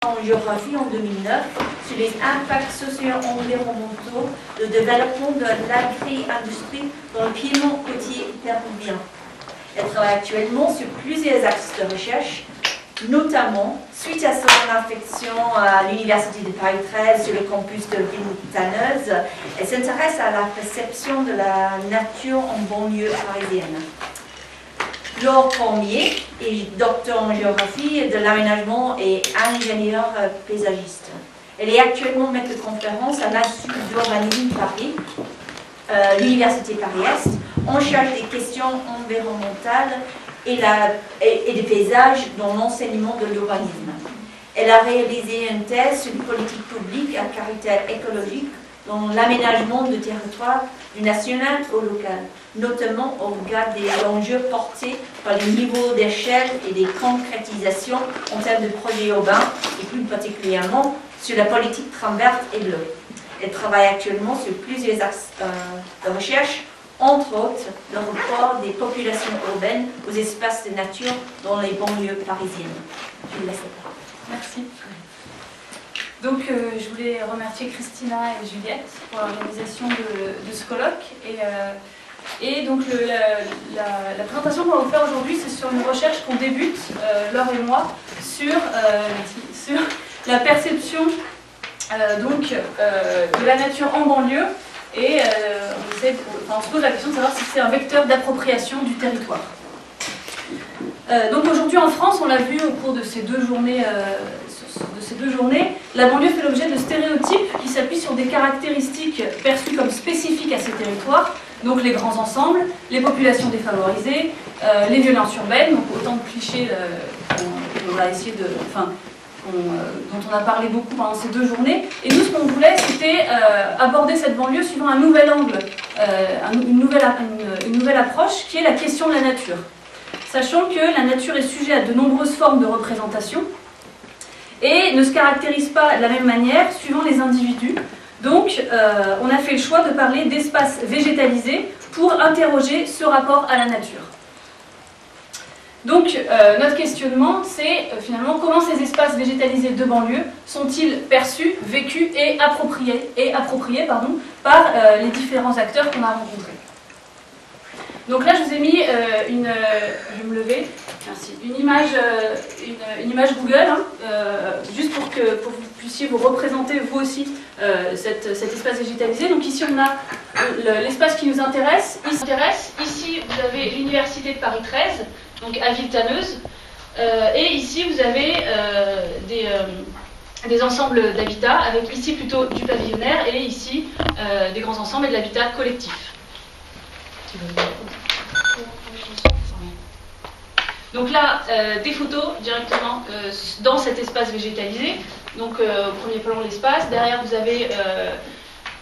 en géographie en 2009 sur les impacts socio-environnementaux de développement de l'agri-industrie dans le Piémont côtier péruvien. Elle travaille actuellement sur plusieurs axes de recherche, notamment suite à son affection à l'Université de Paris 13 sur le campus de Villetaneuse. Elle s'intéresse à la perception de la nature en banlieue parisienne. Laure Cormier est docteur en géographie de l'aménagement et ingénieure paysagiste. Elle est actuellement maître de conférence à l'Institut d'urbanisme Paris, l'Université Paris-Est, en charge des questions environnementales et des paysages dans l'enseignement de l'urbanisme. Elle a réalisé une thèse sur une politique publique à caractère écologique dans l'aménagement du territoire du national au local, notamment au regard des enjeux portés par le niveau d'échelle et des concrétisations en termes de projets urbains et plus particulièrement sur la politique tram verte et bleue. Elle travaille actuellement sur plusieurs axes de recherche, entre autres le rapport des populations urbaines aux espaces de nature dans les banlieues parisiennes. Je vous laisse la parole. Merci. Donc, je voulais remercier Christina et Juliette pour l'organisation de ce colloque. Et donc, la présentation qu'on va vous faire aujourd'hui, c'est sur une recherche qu'on débute, Laure et moi, sur la perception de la nature en banlieue. Et on se pose la question de savoir si c'est un vecteur d'appropriation du territoire. Donc aujourd'hui en France, on l'a vu au cours de ces deux journées, la banlieue fait l'objet de stéréotypes qui s'appuient sur des caractéristiques perçues comme spécifiques à ces territoires, donc les grands ensembles, les populations défavorisées, les violences urbaines, donc autant de clichés qu'on va essayer de, dont on a parlé beaucoup pendant ces deux journées. Et nous, ce qu'on voulait, c'était aborder cette banlieue suivant un nouvel angle, une nouvelle approche, qui est la question de la nature. Sachant que la nature est sujet à de nombreuses formes de représentation et ne se caractérise pas de la même manière suivant les individus. Donc, on a fait le choix de parler d'espaces végétalisés pour interroger ce rapport à la nature. Donc, notre questionnement, c'est finalement comment ces espaces végétalisés de banlieue sont-ils perçus, vécus et appropriés par les différents acteurs qu'on a rencontrés. Donc là, je vous ai mis je vais me lever, merci, une image Google, juste pour que vous puissiez vous représenter vous aussi cet espace végétalisé. Donc ici, on a l'espace qui nous intéresse. Ici, vous avez l'Université de Paris 13, donc à Villetaneuse, et ici, vous avez des ensembles d'habitat, avec ici plutôt du pavillonnaire, et ici, des grands ensembles et de l'habitat collectif. Donc là, des photos directement dans cet espace végétalisé. Donc au premier plan l'espace, derrière vous avez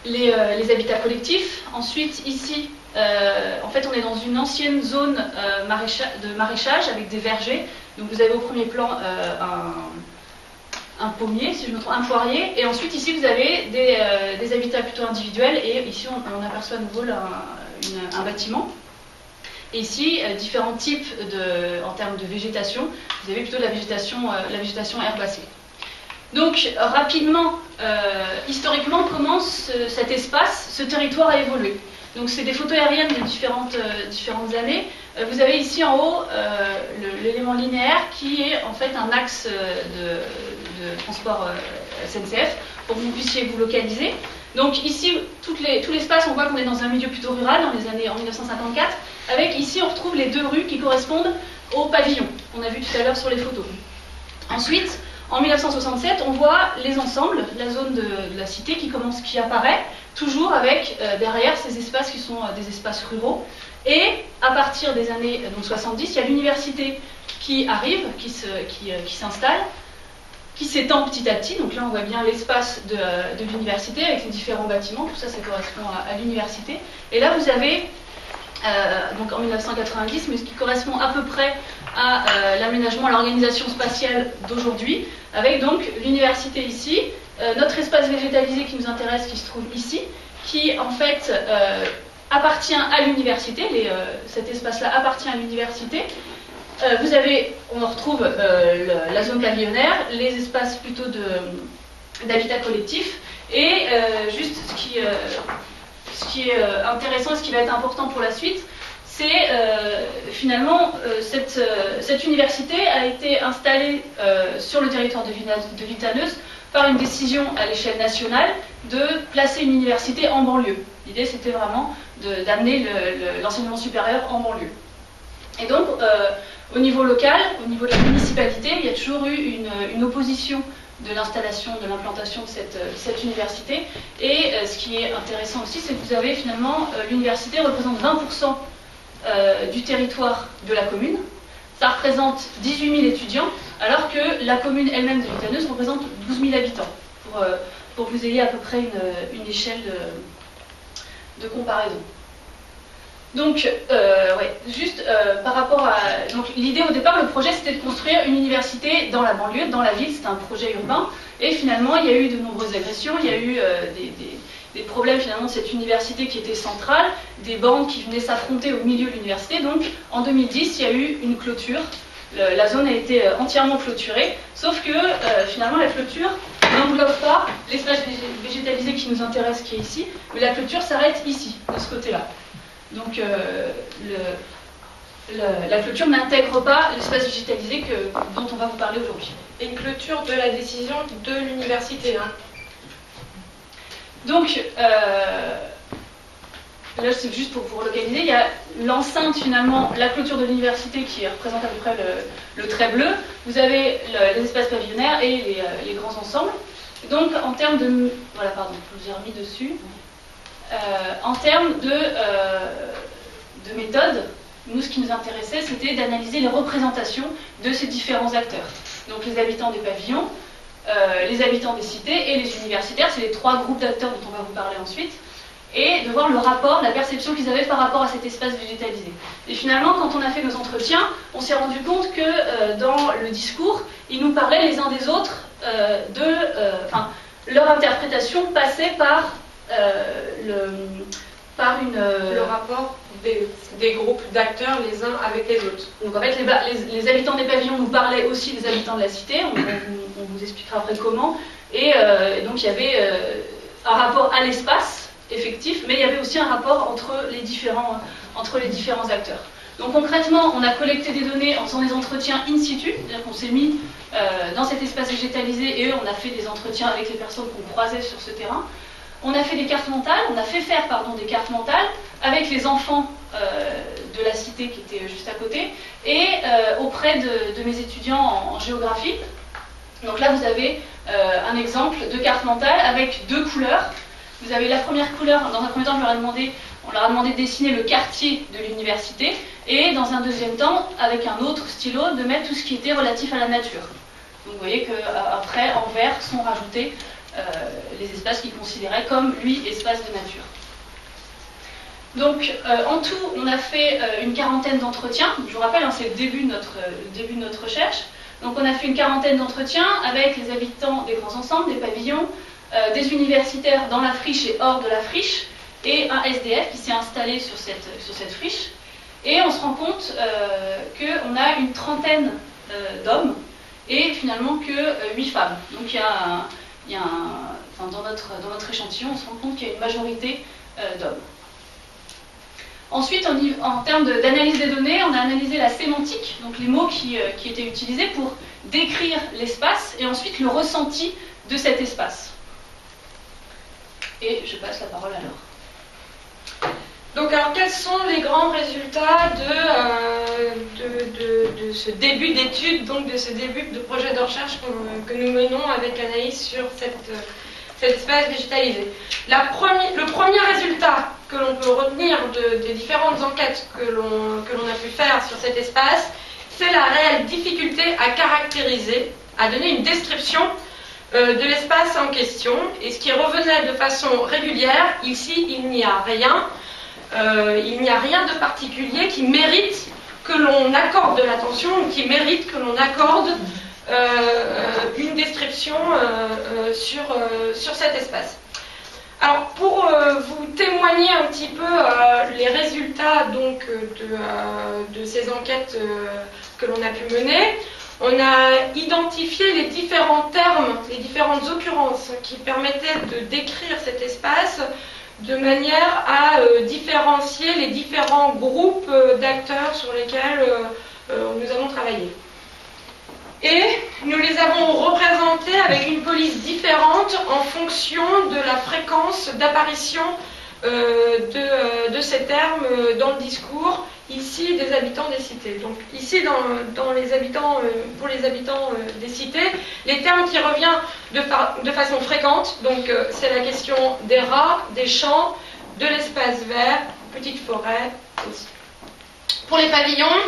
les habitats collectifs. Ensuite ici, en fait on est dans une ancienne zone de maraîchage avec des vergers. Donc vous avez au premier plan un pommier, si je me trompe, un poirier. Et ensuite ici vous avez des habitats plutôt individuels et ici on aperçoit à nouveau un bâtiment. Et ici, différents types en termes de végétation. Vous avez plutôt la végétation herbacée. Donc, rapidement, historiquement, comment cet espace, ce territoire a évolué. Donc, c'est des photos aériennes de différentes années. Vous avez ici en haut l'élément linéaire qui est en fait un axe de transport SNCF pour que vous puissiez vous localiser. Donc ici, tout l'espace, on voit qu'on est dans un milieu plutôt rural en 1954, avec ici on retrouve les deux rues qui correspondent au pavillon, qu'on a vu tout à l'heure sur les photos. Ensuite, en 1967, on voit les ensembles, la zone de la cité qui apparaît, toujours avec derrière ces espaces qui sont des espaces ruraux. Et à partir des années 70, il y a l'université qui arrive, qui s'installe, qui s'étend petit à petit. Donc là, on voit bien l'espace de l'université avec les différents bâtiments. Tout ça, ça correspond à l'université. Et là, vous avez, donc en 1990, mais ce qui correspond à peu près à l'aménagement, à l'organisation spatiale d'aujourd'hui, avec donc l'université ici, notre espace végétalisé qui nous intéresse, qui se trouve ici, qui en fait appartient à l'université. Cet espace-là appartient à l'université. on retrouve la zone pavillonnaire, les espaces plutôt d'habitat collectif, et juste ce qui est intéressant, ce qui va être important pour la suite, c'est finalement cette université a été installée sur le territoire de Vitaneuse par une décision à l'échelle nationale de placer une université en banlieue. L'idée, c'était vraiment d'amener l'enseignement supérieur en banlieue. Et donc, au niveau local, au niveau de la municipalité, il y a toujours eu une opposition de l'installation, de l'implantation de cette université. Et ce qui est intéressant aussi, c'est que vous avez finalement, l'université représente 20% du territoire de la commune. Ça représente 18 000 étudiants, alors que la commune elle-même de Vitaneuse représente 12 000 habitants, pour que vous ayez à peu près une échelle de comparaison. Donc, juste par rapport à... Donc, l'idée au départ, le projet, c'était de construire une université dans la banlieue, dans la ville, c'était un projet urbain, et finalement, il y a eu de nombreuses agressions, il y a eu des problèmes finalement de cette université qui était centrale, des bandes qui venaient s'affronter au milieu de l'université. Donc en 2010, il y a eu une clôture. La zone a été entièrement clôturée, sauf que finalement la clôture n'englobe pas l'espace végétalisé qui nous intéresse, qui est ici, mais la clôture s'arrête ici, de ce côté-là. Donc la clôture n'intègre pas l'espace végétalisé dont on va vous parler aujourd'hui. Et une clôture de la décision de l'université, hein. Donc, là c'est juste pour vous relocaliser, il y a l'enceinte finalement, la clôture de l'université qui représente à peu près le trait bleu, vous avez les espaces pavillonnaires et les grands ensembles. Donc en termes de... Voilà, pardon, je vous ai remis dessus. En termes de méthode, nous ce qui nous intéressait c'était d'analyser les représentations de ces différents acteurs. Donc les habitants des pavillons, les habitants des cités et les universitaires, c'est les trois groupes d'acteurs dont on va vous parler ensuite, et de voir le rapport, la perception qu'ils avaient par rapport à cet espace végétalisé. Et finalement, quand on a fait nos entretiens, on s'est rendu compte que dans le discours, ils nous parlaient les uns des autres leur interprétation passait par le rapport des groupes d'acteurs les uns avec les autres. Donc en fait, les habitants des pavillons nous parlaient aussi des habitants de la cité, on vous expliquera après comment, et donc il y avait un rapport à l'espace effectif, mais il y avait aussi un rapport entre les différents acteurs. Donc concrètement, on a collecté des données en faisant des entretiens in situ, c'est-à-dire qu'on s'est mis dans cet espace végétalisé et on a fait des entretiens avec les personnes qu'on croisait sur ce terrain. On a fait des cartes mentales, on a fait faire des cartes mentales avec les enfants de la cité qui étaient juste à côté et auprès de mes étudiants en géographie. Donc là vous avez un exemple de carte mentale avec deux couleurs. Vous avez la première couleur, dans un premier temps on leur a demandé de dessiner le quartier de l'université et dans un deuxième temps, avec un autre stylo, de mettre tout ce qui était relatif à la nature. Donc vous voyez qu'après en vert sont rajoutés les espaces qu'ils considéraient comme, lui, espaces de nature. Donc, en tout, on a fait une quarantaine d'entretiens. Je vous rappelle, hein, c'est le début de notre recherche. Donc, on a fait une quarantaine d'entretiens avec les habitants des grands ensembles, des pavillons, des universitaires dans la friche et hors de la friche, et un SDF qui s'est installé sur cette friche. Et on se rend compte qu'on a une trentaine d'hommes et finalement que 8 femmes. Donc, dans notre échantillon, on se rend compte qu'il y a une majorité d'hommes. Ensuite, en termes d'analyse des données, on a analysé la sémantique, donc les mots qui étaient utilisés pour décrire l'espace, et ensuite le ressenti de cet espace. Et je passe la parole à Laure. Donc, alors, quels sont les grands résultats de ce début d'étude, donc de ce début de projet de recherche que nous menons avec Anaïs sur cet espace végétalisé? Le premier résultat que l'on peut retenir des différentes enquêtes que l'on a pu faire sur cet espace, c'est la réelle difficulté à caractériser, à donner une description de l'espace en question. Et ce qui revenait de façon régulière, ici, il n'y a rien. Il n'y a rien de particulier qui mérite que l'on accorde de l'attention, qui mérite que l'on accorde une description sur cet espace. Alors, pour vous témoigner un petit peu les résultats donc, de ces enquêtes que l'on a pu mener. On a identifié les différents termes, les différentes occurrences qui permettaient de décrire cet espace de manière à différencier les différents groupes d'acteurs sur lesquels nous avons travaillé. Et nous les avons représentés avec une police différente en fonction de la fréquence d'apparition de ces termes dans le discours, ici des habitants des cités. Donc ici pour les habitants des cités, les termes qui reviennent de façon fréquente, donc c'est la question des rats, des champs, de l'espace vert, petite forêt aussi. Pour les pavillons,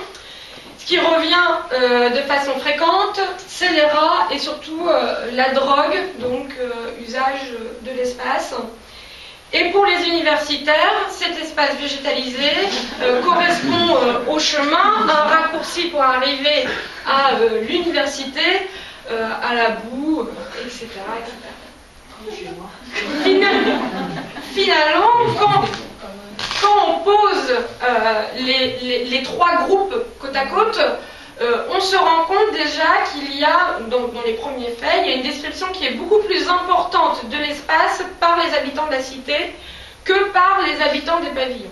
ce qui revient de façon fréquente, c'est les rats et surtout la drogue, donc usage de l'espace. Et pour les universitaires, cet espace végétalisé correspond au chemin, un raccourci pour arriver à l'université, à la boue, etc. Finalement, quand on pose les trois groupes côte à côte, on se rend compte déjà qu'il y a, dans les premiers faits, il y a une description qui est beaucoup plus importante de l'espace par les habitants de la cité que par les habitants des pavillons.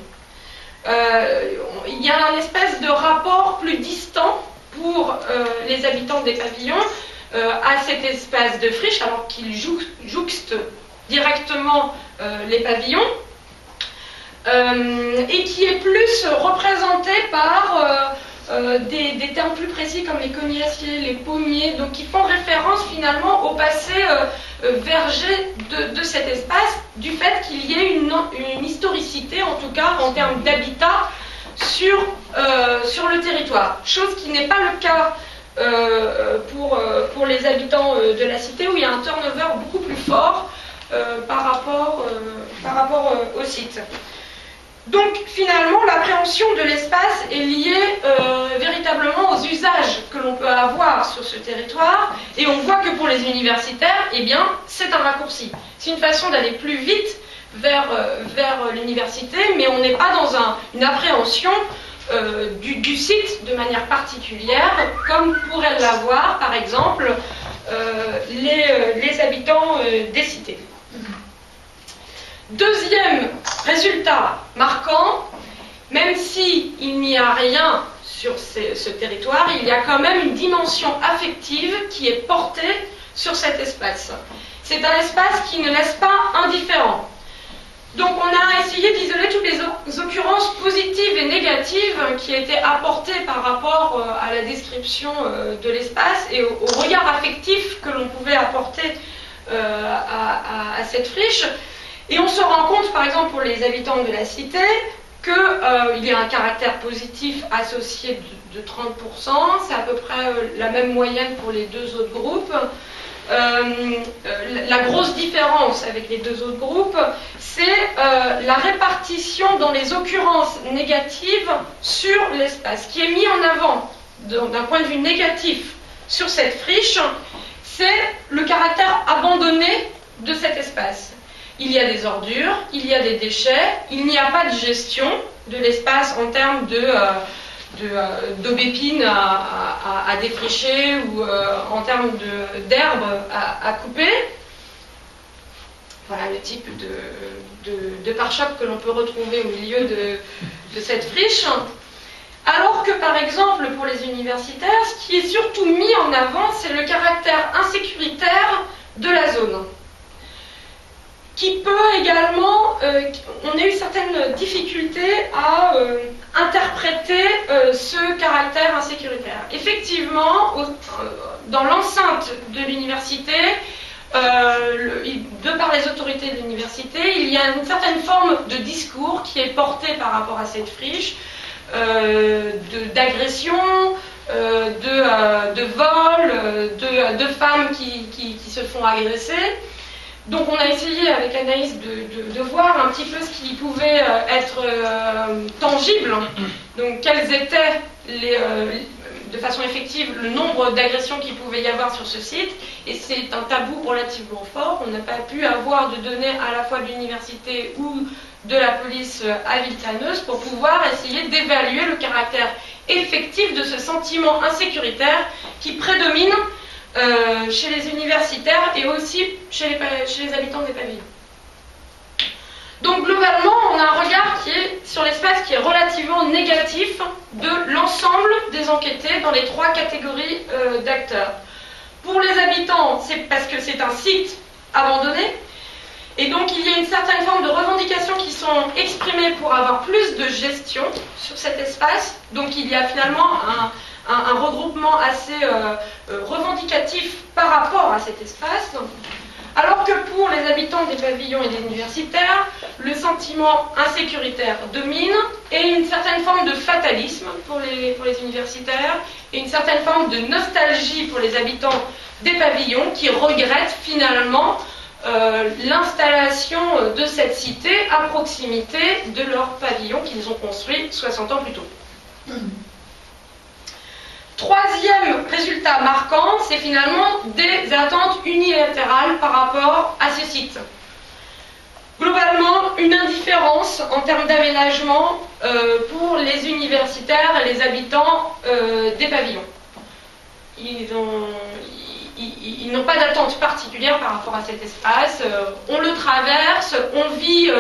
Il y a un espèce de rapport plus distant pour les habitants des pavillons à cet espace de friche, alors qu'il jouxte directement les pavillons, et qui est plus représenté par des termes plus précis comme les cognassiers, les pommiers, donc qui font référence finalement au passé verger de cet espace, du fait qu'il y ait une historicité, en tout cas en termes d'habitat, sur le territoire. Chose qui n'est pas le cas pour les habitants de la cité, où il y a un turnover beaucoup plus fort par rapport au site. Donc finalement, l'appréhension de l'espace est liée véritablement aux usages que l'on peut avoir sur ce territoire, et on voit que pour les universitaires, eh bien, c'est un raccourci. C'est une façon d'aller plus vite vers l'université, mais on n'est pas dans une appréhension du site de manière particulière, comme pourraient l'avoir, par exemple, les habitants des cités. Deuxième résultat marquant, même s'il n'y a rien sur ce territoire, il y a quand même une dimension affective qui est portée sur cet espace. C'est un espace qui ne laisse pas indifférent. Donc on a essayé d'isoler toutes les occurrences positives et négatives qui étaient apportées par rapport à la description de l'espace et au regard affectif que l'on pouvait apporter à cette friche. Et on se rend compte, par exemple, pour les habitants de la cité, qu'il y a un caractère positif associé de 30%, c'est à peu près la même moyenne pour les deux autres groupes. La grosse différence avec les deux autres groupes, c'est la répartition dans les occurrences négatives sur l'espace. Ce qui est mis en avant d'un point de vue négatif sur cette friche, c'est le caractère abandonné de cet espace. Il y a des ordures, il y a des déchets, il n'y a pas de gestion de l'espace en termes d'aubépines à défricher ou en termes d'herbes à couper. Voilà le type de pare-choc que l'on peut retrouver au milieu de cette friche. Alors que par exemple pour les universitaires, ce qui est surtout mis en avant, c'est le caractère insécuritaire de la zone, qui peut également, on a eu certaines difficultés à interpréter ce caractère insécuritaire. Effectivement, dans l'enceinte de l'université, de par les autorités de l'université, il y a une certaine forme de discours qui est porté par rapport à cette friche, d'agression, de vol, de femmes qui se font agresser. Donc on a essayé avec Anaïs de voir un petit peu ce qui pouvait être tangible. Donc quelles étaient de façon effective le nombre d'agressions qu'il pouvait y avoir sur ce site, et c'est un tabou relativement fort. On n'a pas pu avoir de données à la fois de l'université ou de la police à Villetaneuse pour pouvoir essayer d'évaluer le caractère effectif de ce sentiment insécuritaire qui prédomine chez les universitaires et aussi chez les habitants des pavillons. Donc globalement, on a un regard qui est sur l'espace qui est relativement négatif de l'ensemble des enquêtés dans les 3 catégories d'acteurs. Pour les habitants, c'est parce que c'est un site abandonné, et donc il y a une certaine forme de revendications qui sont exprimées pour avoir plus de gestion sur cet espace. Donc il y a finalement un regroupement assez revendicatif par rapport à cet espace. Alors que pour les habitants des pavillons et des universitaires, le sentiment insécuritaire domine, et une certaine forme de fatalisme pour les universitaires, et une certaine forme de nostalgie pour les habitants des pavillons qui regrettent finalement l'installation de cette cité à proximité de leur pavillon qu'ils ont construit 60 ans plus tôt. Troisième résultat marquant, c'est finalement des attentes unilatérales par rapport à ces sites. Globalement, une indifférence en termes d'aménagement pour les universitaires et les habitants des pavillons. Ils n'ont pas d'attente particulière par rapport à cet espace. On le traverse, on vit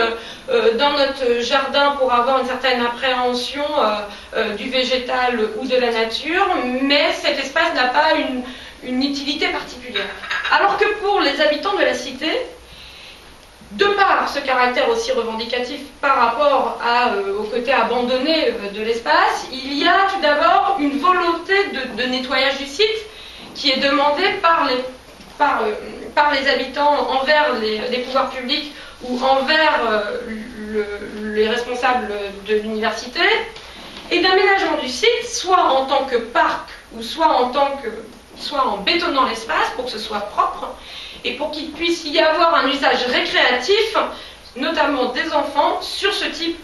dans notre jardin pour avoir une certaine appréhension du végétal ou de la nature, mais cet espace n'a pas une utilité particulière. Alors que pour les habitants de la cité, de par ce caractère aussi revendicatif par rapport au côté abandonné de l'espace, il y a tout d'abord une volonté de nettoyage du site qui est demandée par les habitants envers les pouvoirs publics ou envers les responsables de l'université, et d'aménagement du site, soit en tant que parc ou soit en bétonnant l'espace pour que ce soit propre et pour qu'il puisse y avoir un usage récréatif, notamment des enfants, sur ce type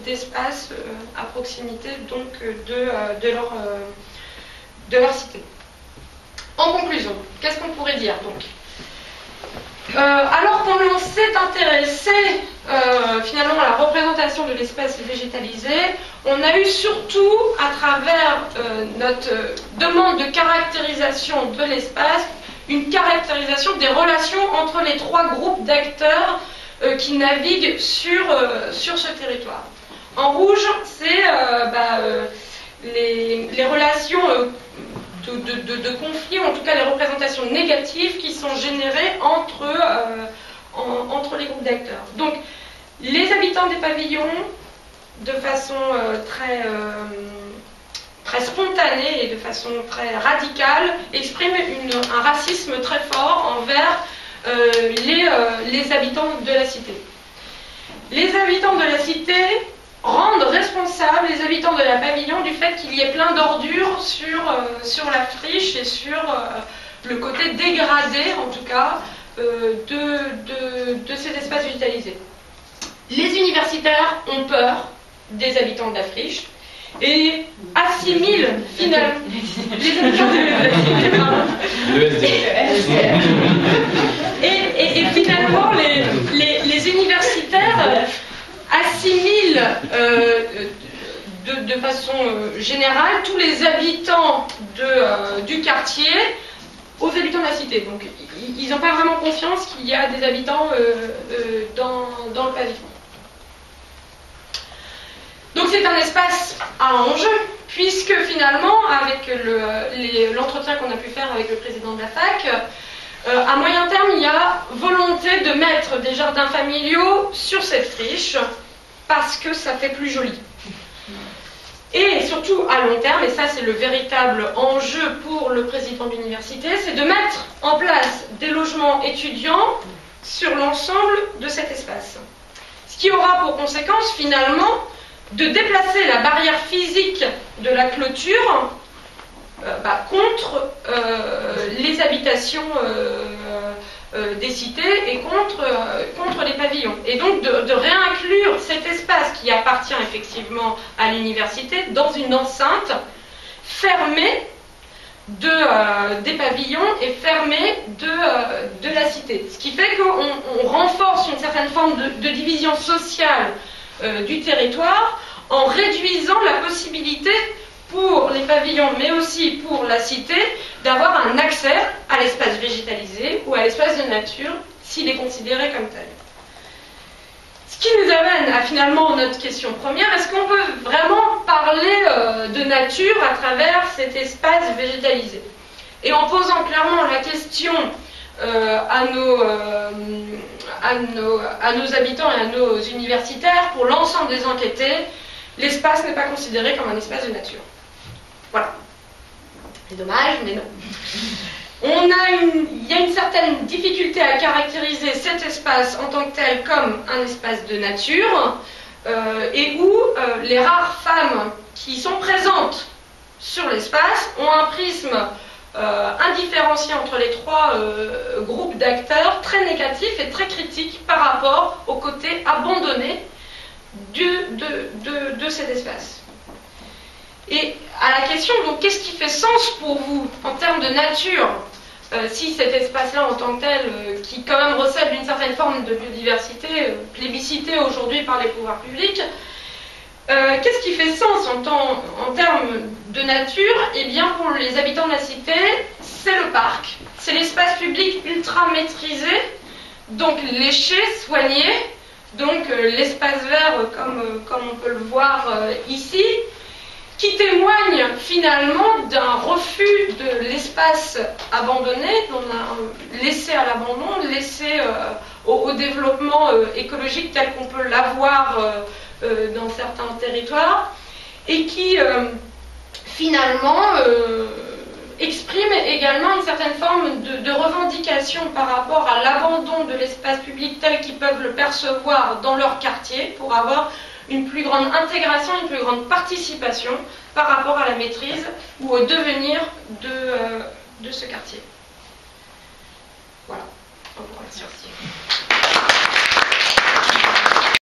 d'espace à proximité donc de leur cité. En conclusion, qu'est-ce qu'on pourrait dire donc ? Alors qu'on s'est intéressé finalement à la représentation de l'espace végétalisé, on a eu surtout à travers notre demande de caractérisation de l'espace, une caractérisation des relations entre les 3 groupes d'acteurs qui naviguent sur ce territoire. En rouge, c'est les relations de conflits, ou en tout cas les représentations négatives qui sont générées entre les groupes d'acteurs. Donc, les habitants des pavillons, de façon très spontanée et de façon très radicale, expriment un racisme très fort envers les habitants de la cité. Les habitants de la cité rendent responsables les habitants de la pavillon du fait qu'il y ait plein d'ordures sur la friche et sur le côté dégradé, en tout cas, de ces espaces végétalisés. Les universitaires ont peur des habitants de la friche et assimilent finalement les habitants et finalement les universitaires assimilent de façon générale tous les habitants du quartier aux habitants de la cité. Donc ils n'ont pas vraiment conscience qu'il y a des habitants dans le pavillon. Donc c'est un espace à enjeu, puisque finalement, avec l'entretien qu'on a pu faire avec le président de la fac, à moyen terme, il y a volonté de mettre des jardins familiaux sur cette friche, parce que ça fait plus joli. Et surtout à long terme, et ça c'est le véritable enjeu pour le président de l'université, c'est de mettre en place des logements étudiants sur l'ensemble de cet espace. Ce qui aura pour conséquence finalement de déplacer la barrière physique de la clôture contre les habitations des cités et contre les pavillons. Et donc de réinclure cet espace qui appartient effectivement à l'université dans une enceinte fermés des pavillons et fermés de la cité. Ce qui fait qu'on renforce une certaine forme de division sociale du territoire en réduisant la possibilité pour les pavillons, mais aussi pour la cité, d'avoir un accès à l'espace végétalisé ou à l'espace de nature, s'il est considéré comme tel. Ce qui nous amène à finalement notre question première, est-ce qu'on peut vraiment parler de nature à travers cet espace végétalisé? Et en posant clairement la question à nos habitants et à nos universitaires, pour l'ensemble des enquêtés, l'espace n'est pas considéré comme un espace de nature. Voilà. C'est dommage, mais non. Il y a une certaine difficulté à caractériser cet espace en tant que tel comme un espace de nature, et où les rares femmes qui sont présentes sur l'espace ont un prisme indifférencié entre les trois groupes d'acteurs, très négatif et très critique par rapport au côté abandonné de cet espace. Et à la question, donc, qu'est-ce qui fait sens pour vous en termes de nature, si cet espace-là en tant que tel, qui quand même recèle d'une certaine forme de biodiversité, plébiscité aujourd'hui par les pouvoirs publics, qu'est-ce qui fait sens en termes de nature? Eh bien, pour les habitants de la cité, c'est le parc, c'est l'espace public ultra maîtrisé, donc léché, soigné, donc l'espace vert comme on peut le voir ici, qui témoigne finalement d'un refus de l'espace abandonné, laissé à l'abandon, laissé au développement écologique tel qu'on peut l'avoir dans certains territoires, et qui finalement exprime également une certaine forme de revendication par rapport à l'abandon de l'espace public tel qu'ils peuvent le percevoir dans leur quartier, pour avoir une plus grande intégration, une plus grande participation par rapport à la maîtrise ou au devenir de ce quartier. Voilà. Au revoir. Merci.